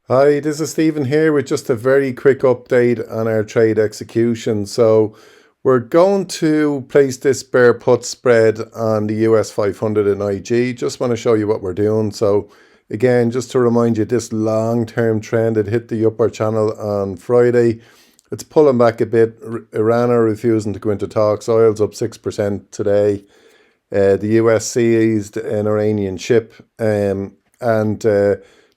Hi, this is Stephen here with just a very quick update on our trade execution. So we're going to place this bear put spread on the US 500 in IG. Just want to show you what we're doing. So again, just to remind you, this long-term trend, it hit the upper channel on Friday. It's pulling back a bit. Iran are refusing to go into talks. Oil's up 6% today. The US seized an Iranian ship, and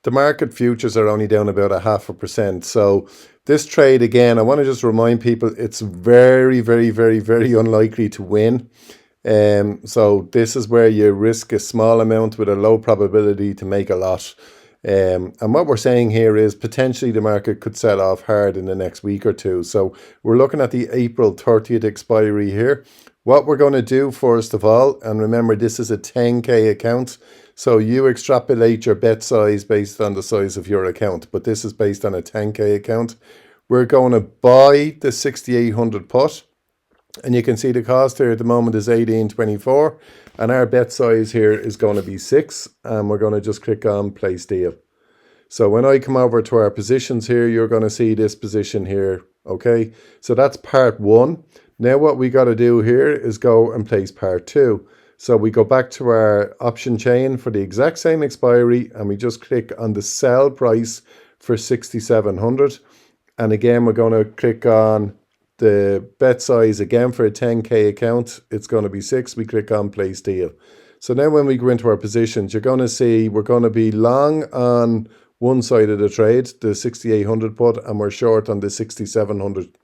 the market futures are only down about 0.5%. So this trade, again, I want to just remind people, it's very, very, very, very unlikely to win. So this is where you risk a small amount with a low probability to make a lot. And what we're saying here is potentially the market could sell off hard in the next week or two. So we're looking at the April 30th expiry here. What we're going to do first of all, and remember this is a 10K account, so you extrapolate your bet size based on the size of your account, but this is based on a 10K account. We're going to buy the 6800 put, and you can see the cost here at the moment is 18.24, and our bet size here is going to be 6, and we're going to just click on place deal. So when I come over to our positions here, you're going to see this position here. Okay, so that's part 1. Now what we got to do here is go and place part 2. So we go back to our option chain for the exact same expiry, and we just click on the sell price for 6,700. And again, we're going to click on the bet size again for a 10K account. It's going to be 6. We click on place deal. So now when we go into our positions, you're going to see we're going to be long on one side of the trade, the 6,800 put, and we're short on the 6,700.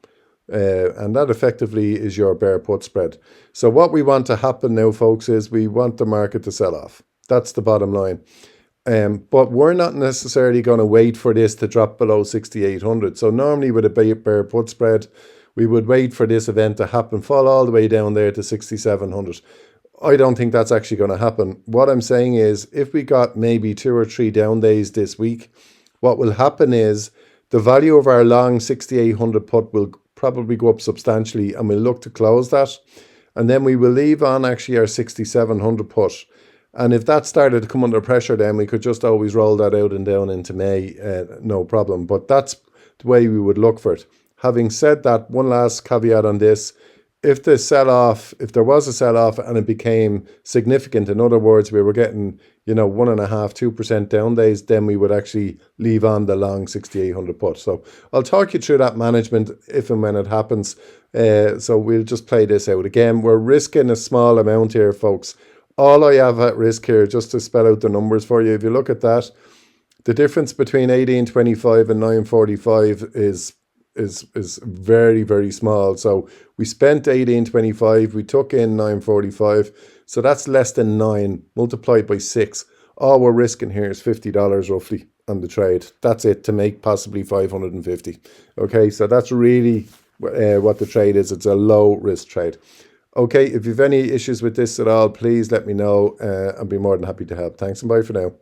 And that effectively is your bear put spread. So what we want to happen now, folks, is we want the market to sell off. That's the bottom line. But we're not necessarily going to wait for this to drop below 6,800. So normally with a bear put spread, we would wait for this event to happen, fall all the way down there to 6,700. I don't think that's actually going to happen. What I'm saying is if we got maybe 2 or 3 down days this week, what will happen is the value of our long 6,800 put will probably go up substantially, and we'll look to close that. And then we will leave on actually our 6,700 put. And if that started to come under pressure, then we could just always roll that out and down into May, no problem. But that's the way we would look for it. Having said that, one last caveat on this. If there was a sell-off and it became significant, in other words, we were getting, 1.5–2% down days, then we would actually leave on the long 6,800 put. So I'll talk you through that management if and when it happens. So we'll just play this out. Again, we're risking a small amount here, folks. All I have at risk here, just to spell out the numbers for you, if you look at that, the difference between 18.25 and 9.45 is very, very small. So we spent 18.25, we took in 9.45, so that's less than 9 multiplied by 6. All we're risking here is $50 roughly on the trade. That's it, to make possibly 550. Okay, so that's really what the trade is. It's a low risk trade. Okay, if you've any issues with this at all, please let me know. I'll be more than happy to help. Thanks and bye for now.